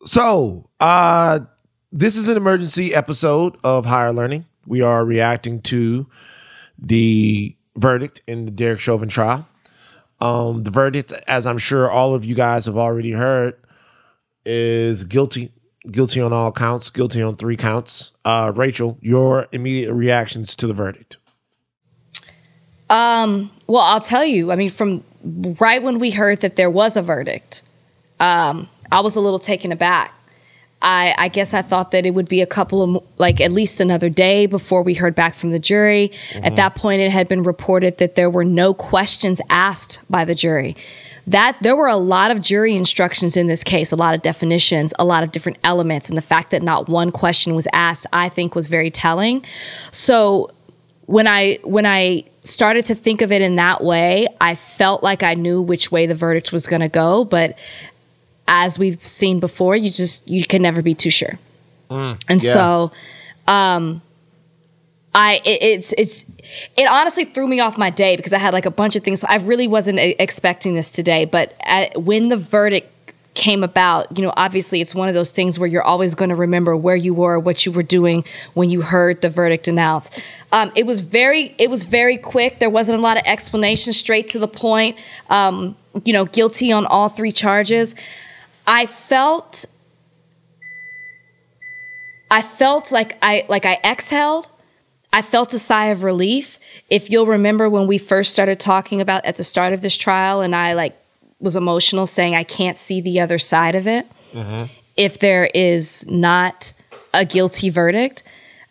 So, this is an emergency episode of Higher Learning. We are reacting to the verdict in the Derek Chauvin trial. The verdict, as I'm sure all of you guys have already heard, is guilty. Guilty on all counts, guilty on 3 counts. Rachel, your immediate reactions to the verdict. Well, I'll tell you, I mean, from right when we heard that there was a verdict, I was a little taken aback. I guess I thought that it would be a couple of, like, at least another day before we heard back from the jury. At that point, it had been reported that there were no questions asked by the jury. That there were a lot of jury instructions in this case, a lot of definitions, a lot of different elements. And the fact that not one question was asked, I think, was very telling. So when I started to think of it in that way, I felt like I knew which way the verdict was going to go. But as we've seen before, you can never be too sure. So, it honestly threw me off my day because I had like a bunch of things. So I really wasn't expecting this today. But when the verdict came about, you know, obviously it's one of those things where you're always going to remember where you were, what you were doing when you heard the verdict announced. It was very quick. There wasn't a lot of explanation, straight to the point. Guilty on all 3 charges. I felt like I exhaled. I felt a sigh of relief. If you'll remember when we first started talking about at the start of this trial, and I was emotional saying I can't see the other side of it. If there is not a guilty verdict.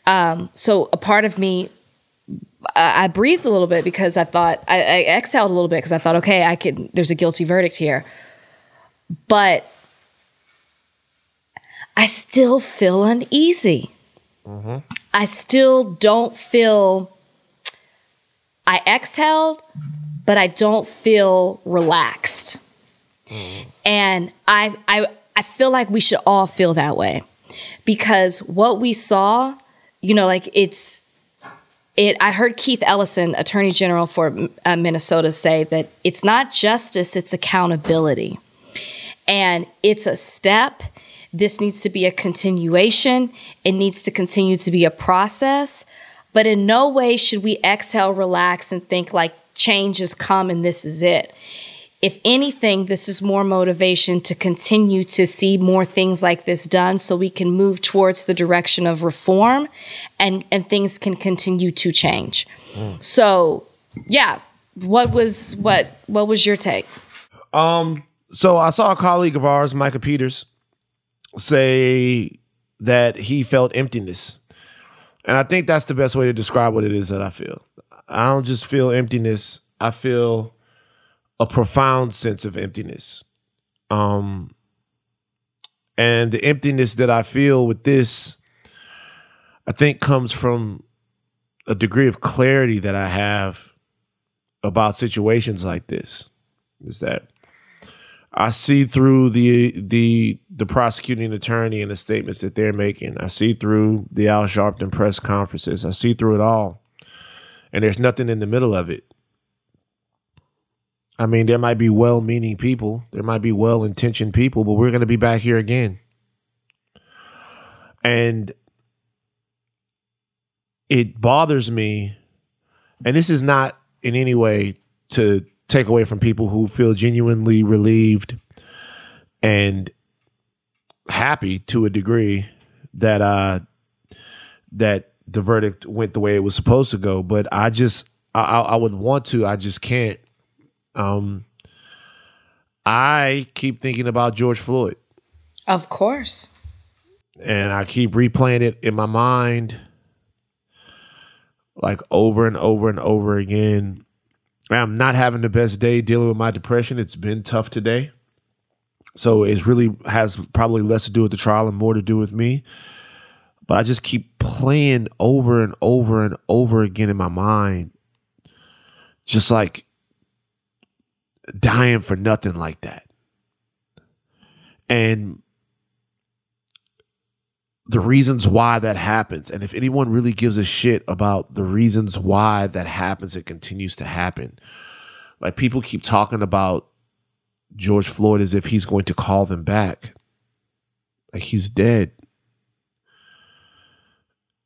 So a part of me, I breathed a little bit because I thought, I exhaled a little bit because I thought, okay, there's a guilty verdict here. But I still feel uneasy. I still don't feel, I exhaled, but I don't feel relaxed. And I feel like we should all feel that way because what we saw, I heard Keith Ellison, Attorney General for Minnesota, say that it's not justice, it's accountability. And it's a step. This needs to be a continuation. It needs to continue to be a process. But in no way should we exhale, relax, and think like change has come and this is it. If anything, this is more motivation to continue to see more things like this done so we can move towards the direction of reform and things can continue to change. So, yeah, what was your take? So I saw a colleague of ours, Micah Peters, say that he felt emptiness. And I think that's the best way to describe what it is that I feel. I don't just feel emptiness. I feel a profound sense of emptiness. And the emptiness that I feel with this, I think comes from a degree of clarity that I have about situations like this. Is that I see through the prosecuting attorney and the statements that they're making. I see through the Al Sharpton press conferences. I see through it all. And there's nothing in the middle of it. I mean, there might be well-meaning people. There might be well-intentioned people, but we're going to be back here again. And it bothers me, and this is not in any way to take away from people who feel genuinely relieved and happy to a degree that that the verdict went the way it was supposed to go. But I would want to, I just can't. I keep thinking about George Floyd. Of course. And I keep replaying it in my mind like over and over and over again. I'm not having the best day dealing with my depression. It's been tough today. So it really has probably less to do with the trial and more to do with me. But I just keep playing over and over and over again in my mind, just like dying for nothing like that. And the reasons why that happens. And if anyone really gives a shit about the reasons why that happens, it continues to happen. Like, people keep talking about George Floyd as if he's going to call them back. Like, he's dead.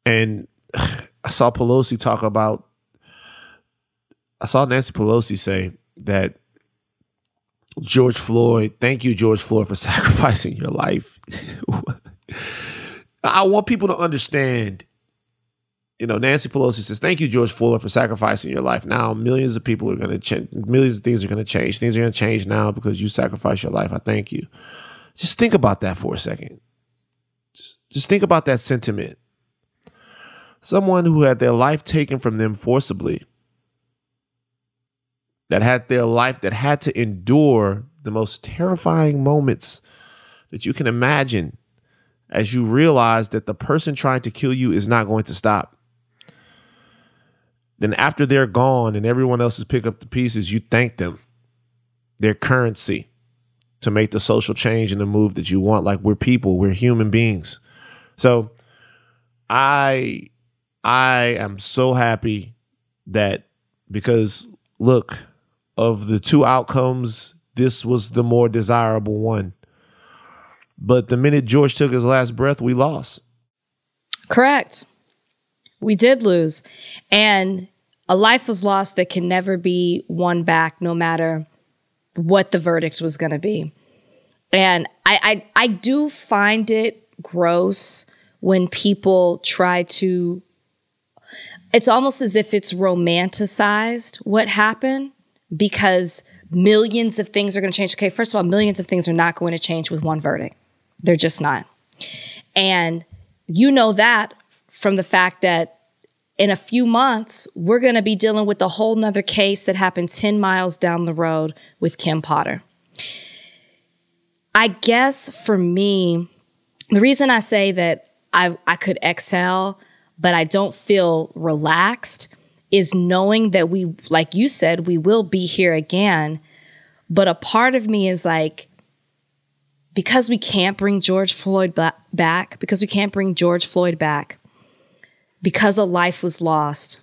And I saw Nancy Pelosi say that George Floyd, thank you, George Floyd, for sacrificing your life. I want people to understand, Nancy Pelosi says, thank you, George Floyd, for sacrificing your life. Now, millions of people are going to change. Millions of things are going to change. Things are going to change now because you sacrificed your life. I thank you. Just think about that for a second. Just think about that sentiment. Someone who had their life taken from them forcibly, that had their life, that had to endure the most terrifying moments that you can imagine as you realize that the person trying to kill you is not going to stop. Then after they're gone and everyone else has picked up the pieces, you thank them, their currency, to make the social change and the move that you want. Like, we're people, we're human beings. So I am so happy that, because look, of the two outcomes, this was the more desirable one. But the minute George took his last breath, we lost. Correct. We did lose. And a life was lost that can never be won back, no matter what the verdict was going to be. And I do find it gross when people try to, it's almost as if it's romanticized what happened, because millions of things are going to change. Okay, first of all, millions of things are not going to change with one verdict. They're just not. And you know that from the fact that in a few months, we're going to be dealing with a whole nother case that happened 10 miles down the road with Kim Potter. I guess for me, the reason I say that I could exhale, but I don't feel relaxed, is knowing that we, like you said, we will be here again. But a part of me is like, because we can't bring George Floyd back, because a life was lost,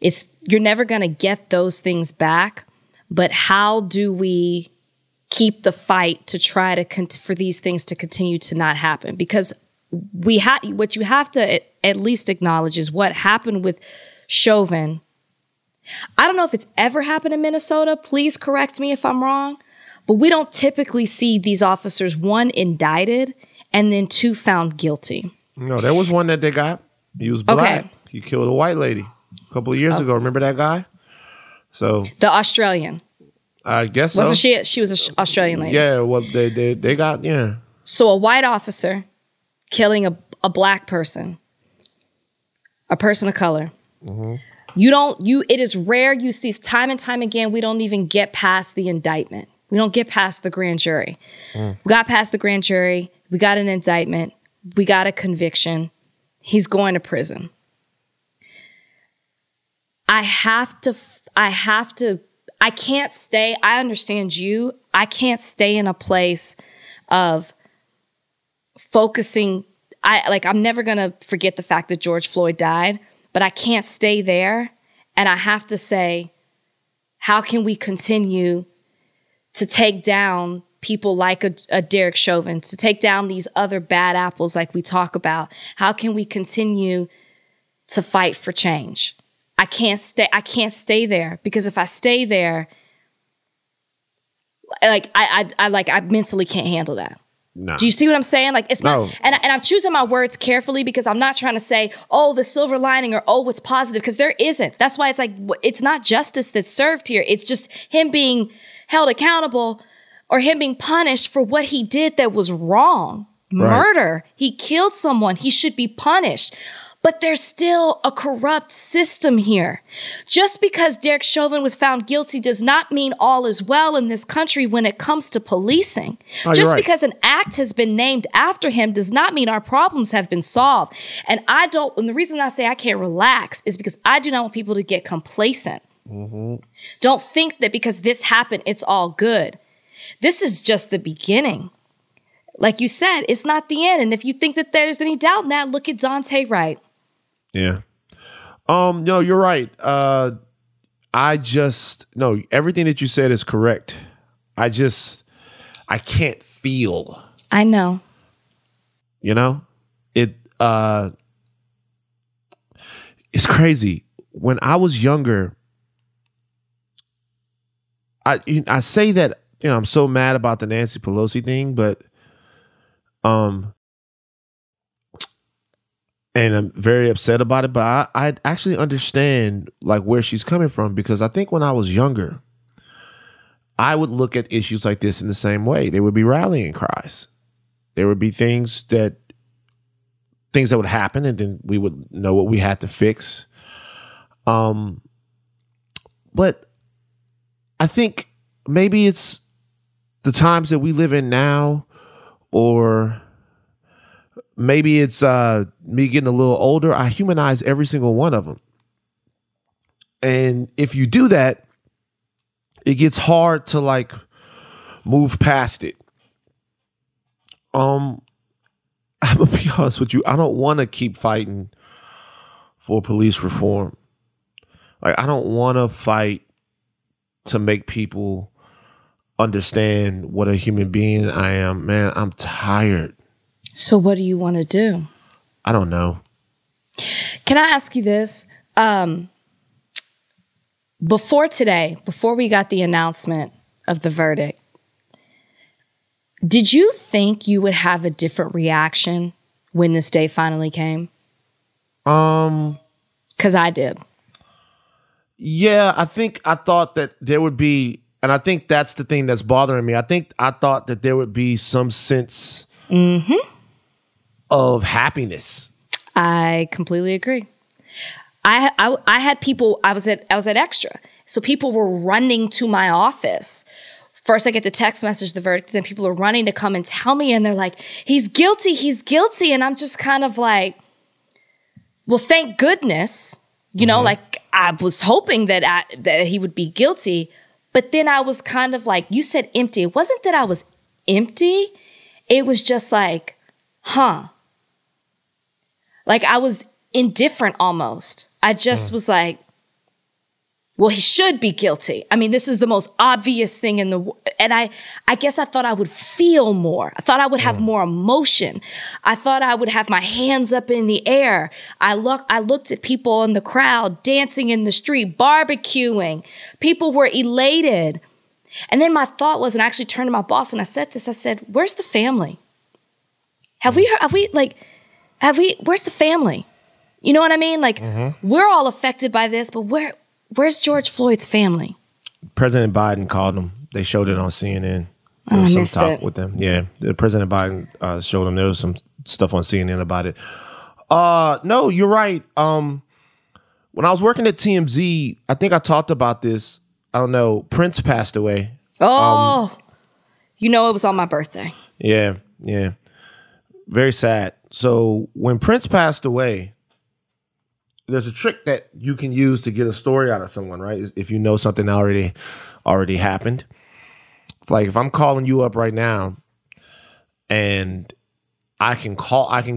you're never going to get those things back. But how do we keep the fight to try to for these things to continue to not happen? Because what you have to at least acknowledge is what happened with Chauvin. I don't know if it's ever happened in Minnesota. Please correct me if I'm wrong. But we don't typically see these officers, one, indicted, and then two, found guilty. No, there was one that they got. He was black. Okay. He killed a white lady a couple of years ago. Remember that guy? So the Australian. I guess so. Wasn't she? She was an Australian lady. Yeah, well, they got, yeah. So a white officer killing a black person, a person of color. Mm-hmm. It is rare. You see time and time again, we don't even get past the indictment. We don't get past the grand jury. We got past the grand jury. We got an indictment. We got a conviction. He's going to prison. I can't stay. I understand you. I can't stay in a place of focusing. I'm never going to forget the fact that George Floyd died, but I can't stay there. And I have to say, how can we continue to take down people like a Derek Chauvin, to take down these other bad apples like we talk about? How can we continue to fight for change? I can't stay there, because if I stay there, I mentally can't handle that. No. Do you see what I'm saying? Like, it's not, and I'm choosing my words carefully, because I'm not trying to say, oh, the silver lining, or oh, what's positive, because there isn't. That's why it's like, it's not justice that's served here. It's just him being held accountable, or him being punished for what he did that was wrong. Right. Murder. He killed someone. He should be punished. But there's still a corrupt system here. Just because Derek Chauvin was found guilty does not mean all is well in this country when it comes to policing. Just because an act has been named after him does not mean our problems have been solved. And the reason I say I can't relax is because I do not want people to get complacent. Mm-hmm. Don't think that because this happened, it's all good. This is just the beginning. Like you said, it's not the end. And if you think that there's any doubt in that, look at Dante Wright. Yeah. No, you're right. No, everything that you said is correct. I can't feel. I know. You know, it's crazy. When I was younger, I say that, you know, I'm so mad about the Nancy Pelosi thing, but and I'm very upset about it, but I actually understand like where she's coming from, because I think when I was younger, I would look at issues like this in the same way. There would be rallying cries. There would be things that would happen, and then we would know what we had to fix. But I think maybe it's the times that we live in now, or maybe it's me getting a little older. I humanize every single one of them. And if you do that, it gets hard to like move past it. I'm gonna be honest with you. I don't want to keep fighting for police reform. Like, I don't want to fight to make people understand what a human being I am. Man, I'm tired. So what do you want to do? I don't know. Can I ask you this? Before today, before we got the announcement of the verdict, did you think you would have a different reaction when this day finally came? 'Cause I did. Yeah, I thought that there would be, and I think that's the thing that's bothering me. I thought that there would be some sense of happiness. I completely agree. I had people, I was at Extra. So people were running to my office. First I get the text message, the verdict, and people are running to come and tell me, and they're like, he's guilty, he's guilty. And I'm just kind of like, well, thank goodness, you know, like I was hoping that he would be guilty. But then I was kind of like, you said empty. It wasn't that I was empty. It was just like, like I was indifferent almost. I just was like, well, he should be guilty. I mean, this is the most obvious thing in the world. And I guess I thought I would feel more. I thought I would have more emotion. I thought I would have my hands up in the air. I looked at people in the crowd dancing in the street, barbecuing. People were elated. And then my thought was, and I actually turned to my boss and I said this, I said, where's the family? Where's the family? You know what I mean? Like, we're all affected by this, but where's George Floyd's family? President Biden called them. They showed it on CNN. There was some talk with them. Yeah, President Biden showed them. There was some stuff on CNN about it. No, you're right. When I was working at TMZ, I think I talked about this. I don't know. Prince passed away. Oh, you know, it was on my birthday. Yeah. Very sad. So when Prince passed away, there's a trick that you can use to get a story out of someone, right? If you know something already happened. Like if I'm calling you up right now and I can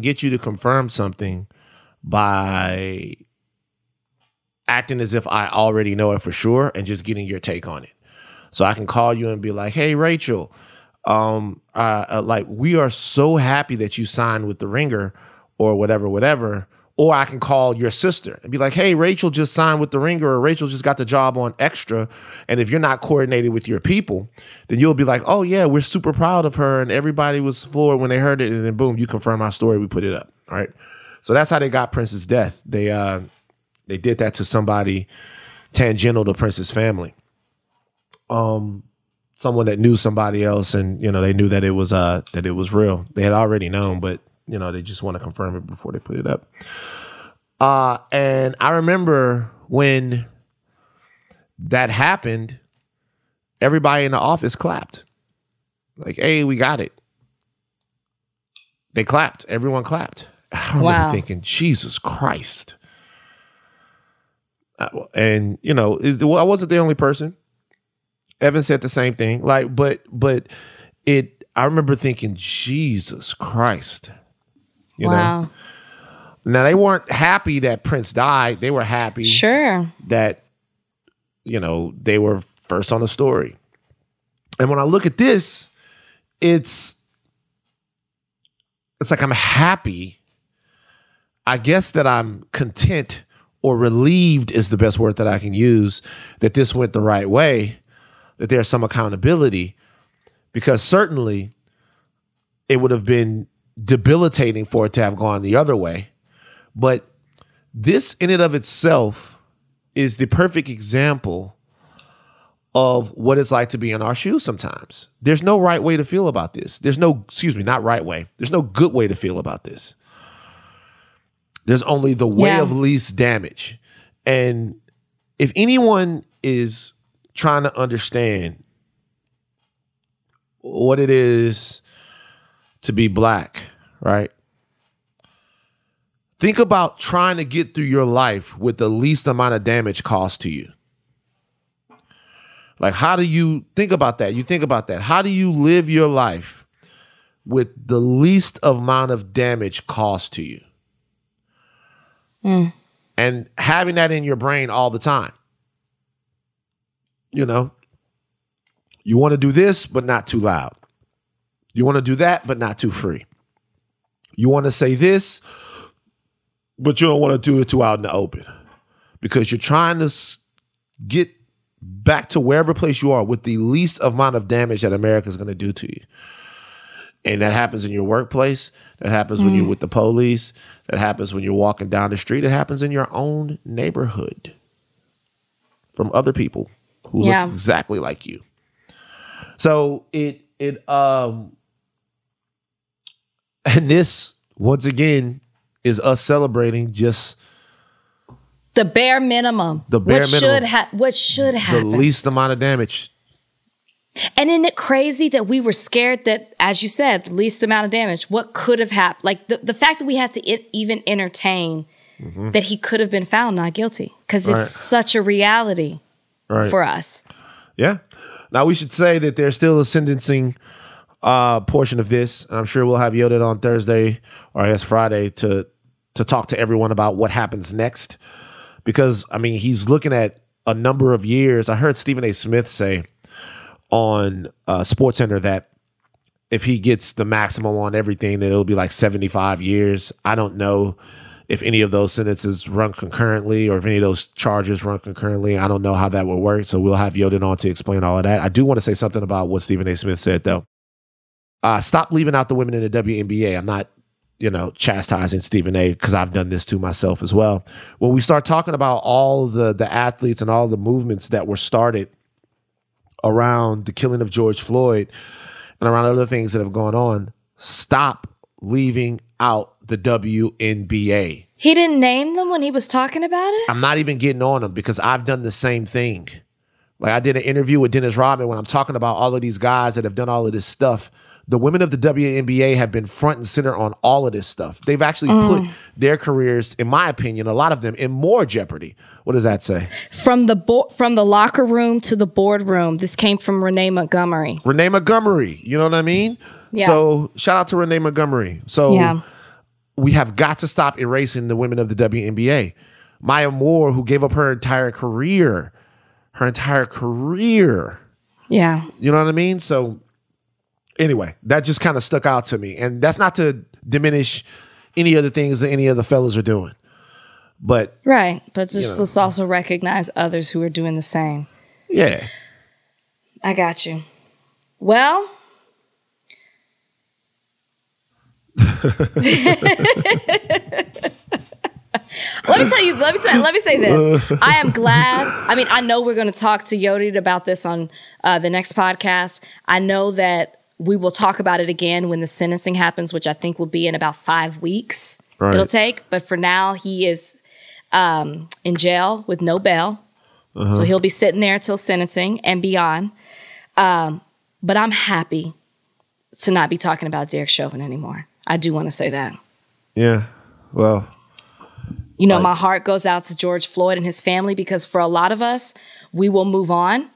get you to confirm something by acting as if I already know it for sure and just getting your take on it. So I can call you and be like, hey, Rachel, like we are so happy that you signed with the Ringer or whatever. Or I can call your sister and be like, hey, Rachel just signed with the Ringer, or Rachel just got the job on Extra. And if you're not coordinated with your people, then you'll be like, oh yeah, we're super proud of her. And everybody was floored when they heard it. And then boom, you confirm our story. We put it up. All right. So that's how they got Prince's death. They did that to somebody tangential to Prince's family. Someone that knew somebody else, and you know, they knew that it was real. They had already known, but you know, they just want to confirm it before they put it up. And I remember when that happened, everybody in the office clapped. Like, hey, we got it. They clapped. Everyone clapped. I remember thinking, Jesus Christ. And, you know, I wasn't the only person. Evan said the same thing. Like, but I remember thinking, Jesus Christ. You know? Now, they weren't happy that Prince died. They were happy that, you know, they were first on the story. And when I look at this, it's it's like I'm happy. I guess that I'm content or relieved is the best word that I can use, that this went the right way, that there's some accountability, because certainly it would have been debilitating for it to have gone the other way. But this in and of itself is the perfect example of what it's like to be in our shoes sometimes. There's no right way to feel about this. There's no, not right way. There's no good way to feel about this. There's only the way of least damage. And if anyone is trying to understand what it is to be black, right? Think about trying to get through your life with the least amount of damage caused to you. Like, how do you think about that? You think about that. How do you live your life with the least amount of damage caused to you? And having that in your brain all the time. You know, you want to do this, but not too loud. You want to do that, but not too free. You want to say this, but you don't want to do it too out in the open, because you're trying to get back to wherever place you are with the least amount of damage that America is going to do to you. And that happens in your workplace. That happens when you're with the police. That happens when you're walking down the street. It happens in your own neighborhood from other people who look exactly like you. So and this, once again, is us celebrating just the bare minimum. What should happen. The least amount of damage. And isn't it crazy that we were scared that, as you said, least amount of damage, what could have happened? Like the fact that we had to even entertain that he could have been found not guilty, because it's such a reality for us. Yeah. Now, we should say that there's still a sentencing portion of this. And I'm sure we'll have Yoda on Thursday, or I guess Friday, to talk to everyone about what happens next. Because, I mean, he's looking at a number of years. I heard Stephen A. Smith say on SportsCenter that if he gets the maximum on everything, then it'll be like 75 years. I don't know if any of those sentences run concurrently or if any of those charges run concurrently. I don't know how that will work. So we'll have Yoden on to explain all of that. I do want to say something about what Stephen A. Smith said, though. Stop leaving out the women in the WNBA. I'm not, chastising Stephen A. because I've done this to myself as well. When we start talking about all the athletes and all the movements that were started around the killing of George Floyd and around other things that have gone on, stop leaving out the WNBA. He didn't name them when he was talking about it? I'm not even getting on them because I've done the same thing. Like, I did an interview with Dennis Rodman when I'm talking about all of these guys that have done all of this stuff. The women of the WNBA have been front and center on all of this stuff. They've actually put their careers, in my opinion, a lot of them, in more jeopardy. What does that say? From the locker room to the boardroom. This came from Renee Montgomery. Renee Montgomery. You know what I mean? Yeah. So shout out to Renee Montgomery. So we have got to stop erasing the women of the WNBA. Maya Moore, who gave up her entire career. Yeah. You know what I mean? So anyway, that just kind of stuck out to me. And that's not to diminish any of the things that any of the fellas are doing. But just let's also recognize others who are doing the same. Yeah. I got you. Well, let me say this. I am glad. I mean, I know we're going to talk to Yodi about this on the next podcast. I know that we will talk about it again when the sentencing happens, which I think will be in about 5 weeks. It'll take. But for now, he is in jail with no bail. So he'll be sitting there until sentencing and beyond. But I'm happy to not be talking about Derek Chauvin anymore. I do want to say that. Yeah. Well, my heart goes out to George Floyd and his family, because for a lot of us, we will move on.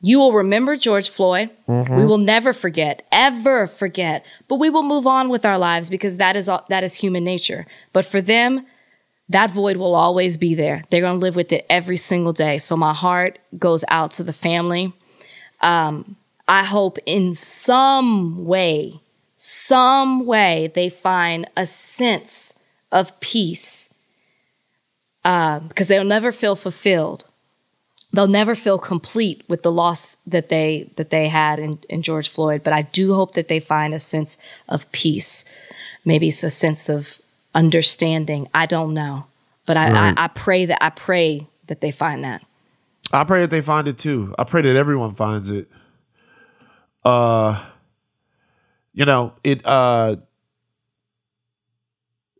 You will remember George Floyd. We will never forget, ever forget. But we will move on with our lives, because that is human nature. But for them, that void will always be there. They're going to live with it every single day. So my heart goes out to the family. I hope in some way, some way they find a sense of peace, because they'll never feel fulfilled. They'll never feel complete with the loss that they had in George Floyd. But I do hope that they find a sense of peace. Maybe it's a sense of understanding. I don't know. But I pray that they find that. I pray that they find it too. I pray that everyone finds it.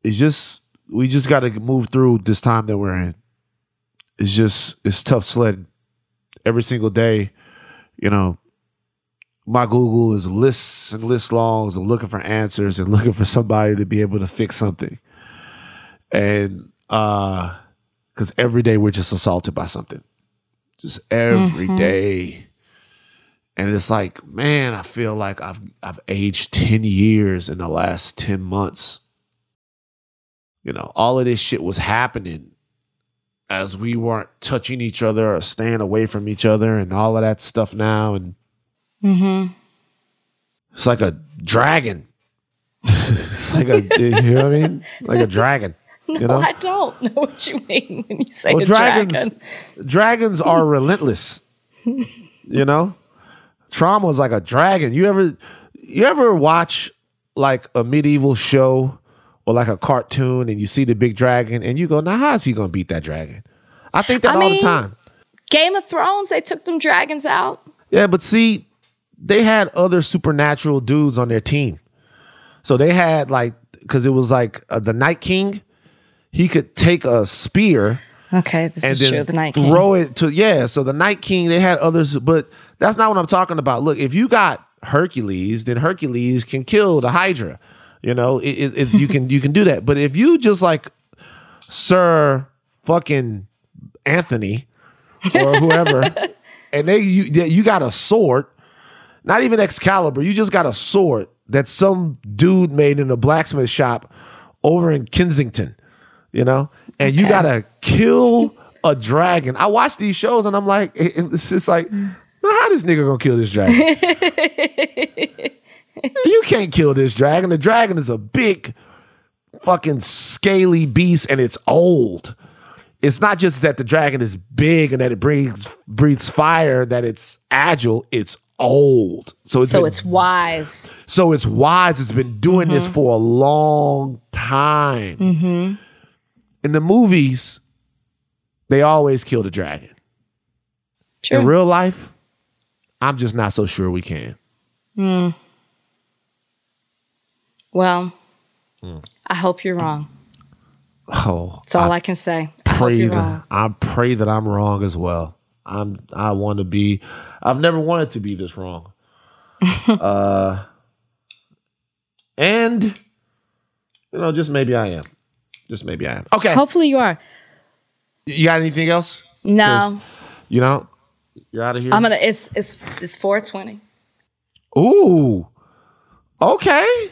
It's just, we just got to move through this time that we're in. It's tough sledding every single day. My Google is lists and lists longs of looking for answers and looking for somebody to be able to fix something. And because every day we're just assaulted by something, just every day. And it's like, man, I feel like I've aged 10 years in the last 10 months. All of this shit was happening as we weren't touching each other or staying away from each other and all of that stuff now. And it's like a dragon. It's like you know what I mean? Like a dragon. No, I don't know what you mean when you say a dragon. Dragons are relentless. Trauma is like a dragon. You ever watch like a medieval show or like a cartoon and you see the big dragon and you go, now how is he going to beat that dragon? I think that all the time. Game of Thrones, they took them dragons out. Yeah, but see, they had other supernatural dudes on their team. So they had because it was like the Night King, he could take a spear. Okay, this is true. The Night King. Throw it to, so the Night King, they had others, but that's not what I'm talking about. Look, if you got Hercules, then Hercules can kill the Hydra. You can do that. But if you just like Sir fucking Anthony or whoever, and you got a sword, not even Excalibur, you just got a sword that some dude made in a blacksmith shop over in Kensington, and you gotta kill a dragon. I watch these shows and I'm like, it's just like, now how this nigga gonna kill this dragon? You can't kill this dragon. The dragon is a big fucking scaly beast and it's old. It's not just that the dragon is big and that it breathes fire, that it's agile, it's old. So it's wise. So it's wise. It's been doing this for a long time. In the movies, they always kill the dragon. True. In real life, I'm just not so sure we can. Well, I hope you're wrong. Oh, that's all I can say. I pray that I'm wrong as well. I've never wanted to be this wrong. And just maybe I am. Just maybe I am. Okay. Hopefully you are. You got anything else? No. You're out of here? It's 4:20. Ooh. Okay.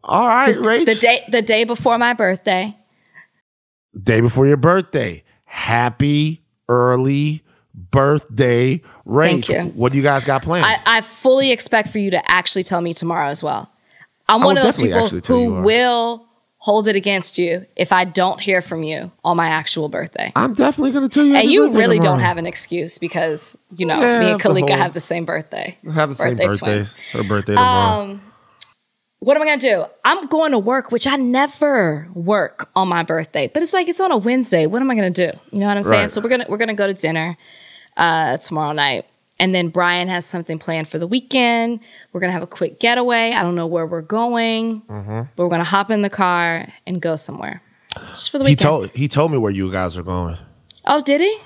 All right, Rach. The day before my birthday. Day before your birthday. Happy early birthday, Rach. Thank you. What do you guys got planned? I fully expect for you to actually tell me tomorrow as well. I'm one of those people who will hold it against you if I don't hear from you on my actual birthday. I'm definitely going to tell you. And you really don't have an excuse because, me and Kalika have the same birthday. We have the same birthday. It's her birthday tomorrow. What am I going to do? I'm going to work, which I never work on my birthday. But it's like, it's on a Wednesday. What am I going to do? You know what I'm saying? So we're going to go to dinner tomorrow night. And then Brian has something planned for the weekend. We're going to have a quick getaway. I don't know where we're going. But we're going to hop in the car and go somewhere. Just for the weekend. He told me where you guys are going. Oh, did he?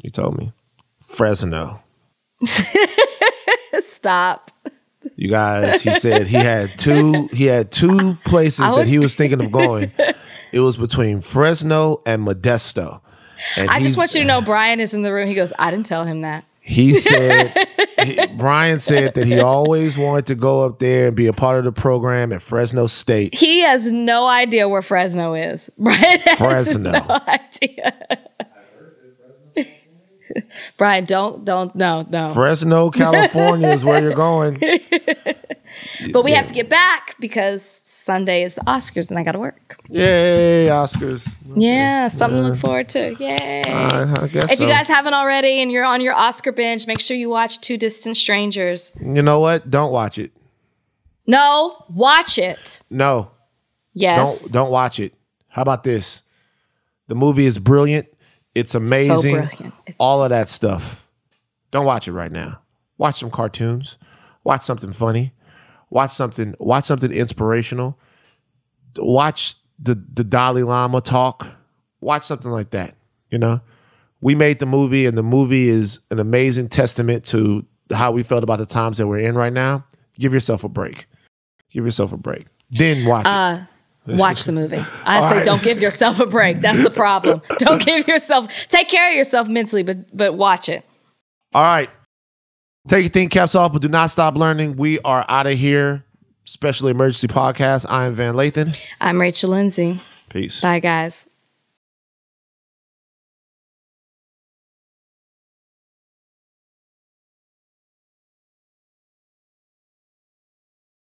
He told me. Fresno. Stop. You guys, he said he had two places that he was thinking of going. It was between Fresno and Modesto. And I just want you to know Brian is in the room. He goes, I didn't tell him that. He said, Brian said that he always wanted to go up there and be a part of the program at Fresno State. He has no idea where Fresno is. Brian has Fresno. no idea. Brian, don't, no. Fresno, California is where you're going. But we have to get back because Sunday is the Oscars and I got to work. Yay, Oscars. Okay. Yeah, something to look forward to. Yay. I guess if you guys haven't already and you're on your Oscar binge, make sure you watch Two Distant Strangers. You know what? Don't watch it. No, watch it. No. Yes. Don't watch it. How about this? The movie is brilliant. It's amazing. So brilliant. All of that stuff. Don't watch it right now. Watch some cartoons. Watch something funny. Watch something inspirational. Watch the Dalai Lama talk. Watch something like that. You know, we made the movie, and the movie is an amazing testament to how we felt about the times that we're in right now. Give yourself a break. Give yourself a break. Then watch it. Watch the movie. I say don't give yourself a break. That's the problem. Don't give yourself. Take care of yourself mentally, but watch it. All right. Take your thinking caps off, but do not stop learning. We are out of here. Special Emergency Podcast. I am Van Lathan. I'm Rachel Lindsay. Peace. Bye, guys.